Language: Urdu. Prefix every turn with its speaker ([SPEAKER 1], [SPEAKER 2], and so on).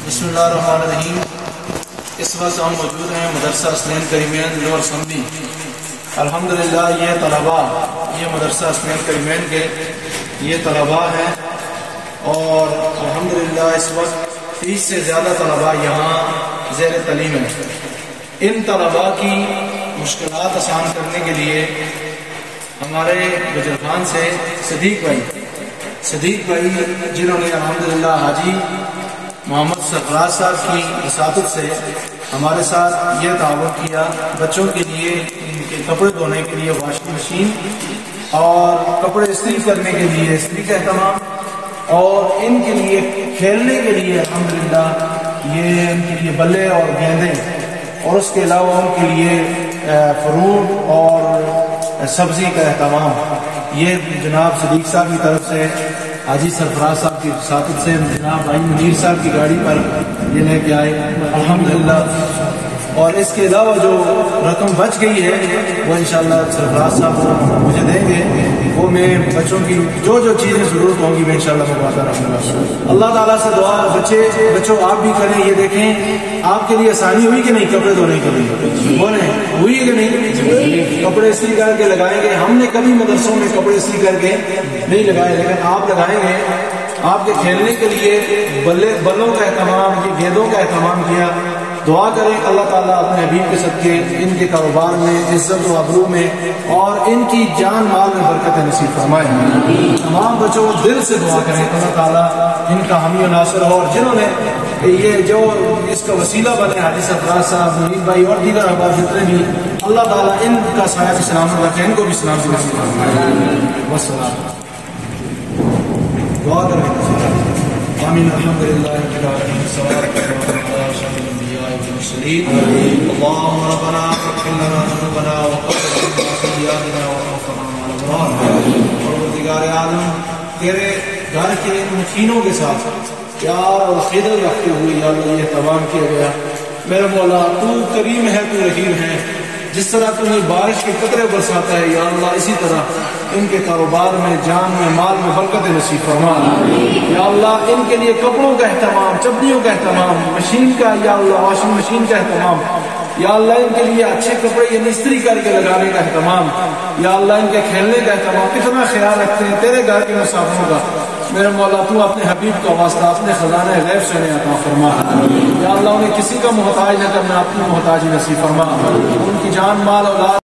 [SPEAKER 1] بسم اللہ الرحمن الرحیم۔ اس وقت ہم موجود ہیں مدرسہ اسنین کریمین لوور سمبی۔ الحمدللہ یہ مدرسہ اسنین کریمین کے یہ طلباء ہیں اور الحمدللہ اس وقت 30 سے زیادہ طلباء یہاں زیر تعلیم ہیں۔ ان طلباء کی مشکلات آسان کرنے کے لیے ہمارے بزرگان سے صدیق بھائی جنہوں نے الحمدللہ حاجی محمد سرفراز صاحب کی وساطت سے ہمارے ساتھ یہ تعاون کیا، بچوں کے لیے ان کے کپڑے دھونے کے لیے واشنگ مشین اور کپڑے استری کرنے کے لیے استری کا اہتمام، اور ان کے لیے کھیلنے کے لیے الحمدللہ یہ ان کے لیے بلے اور گیندیں، اور اس کے علاوہ ان کے لیے فروٹ اور سبزی کا اہتمام یہ جناب صدیق صاحب کی طرف سے حاجی سرفراز صاحب کی وساطت سے جناب بھائی منیر صاحب کی گاڑی پر یہ لے کے آئے الحمدللہ۔ اور اس کے علاوہ جو رقم بچ گئی ہے وہ انشاءاللہ سرفراز صاحب مجھے دیں گے، وہ میں بچوں کی جو چیزیں ضرورت ہوں گی میں انشاءاللہ مبارکہ رہوں گا۔ اللہ تعالیٰ سے دعا بچوں آپ بھی کریں، یہ دیکھیں آپ کے لیے آسانی ہوئی کہ نہیں کپڑے دھونے کے لیے؟ بولیں ہوئی کہ نہیں؟ کپڑے استری کر کے لگائیں گے، ہم نے کبھی مدرسوں میں کپڑے استری کر کے نہیں لگائے، لیکن آپ لگائیں گے۔ آپ کے کھیلنے کے لیے بلوں کا اہتمام، یہ گیندوں کا اہتمام کیا۔ دعا کریں اللہ تعالیٰ اپنے حبیب کے صدقے ان کے کاروبار میں عزت و ابرو میں اور ان کی جان مال میں برکت نصیب فرمائے۔ تمام بچوں کو دل سے دعا کریں اللہ تعالیٰ ان کا حامی و ناصر ہو، اور جنہوں نے یہ جو اس کا وسیلہ بنے حاجی سرفراز صاحب، منیر بھائی اور دیگر احباب جتنے بھی، اللہ تعالیٰ ان کا سایہ سلامت رکھے، ان کو بھی سلامتی نصیب فرمائے۔ والسلام۔ دعا کریں آمین۔ الحمدللہ رب العالمین، والصلاۃ والسلام علی اشرف الانبیاء والمرسلین۔ اللهم ربنا اغفر لنا ذنوبنا وقبل عنا سیئاتنا وتوفنا مع الابرار۔ پروردگار عالم، تیرے گھر کے ان مکینوں کے ساتھ پیار اور خدمت رکھتے ہوئے یا اللہ یہ تمام کیا گیا، میرے مولا تو کریم ہے، تو رحیم ہے، جس طرح تو نے بارش کے قطرے برساتا ہے یا اللہ اسی طرح ان کے کاروبار میں، جان میں، مال میں برکت نصیب فرما یا اللہ۔ ان کے لیے کپڑوں کا اہتمام، چپڑیوں کا اہتمام، مشین کا یا اللہ واشنگ مشین کا اہتمام یا اللہ، ان کے لیے اچھے کپڑے یہ استری کر کے لگانے کا اہتمام یا اللہ، ان کے کھیلنے کا اہتمام، کتنا خیال رکھتے ہیں تیرے گھر کے مسافروں کا، میرے مولا تو اپنے حبیب کا واسطہ اپنے خزانہ غیب سے انہیں عطا فرما یا اللہ، انہیں کسی کا محتاج نہ کرنا، اپنی محتاجی نصیب فرما، ان کی جان مال اولاد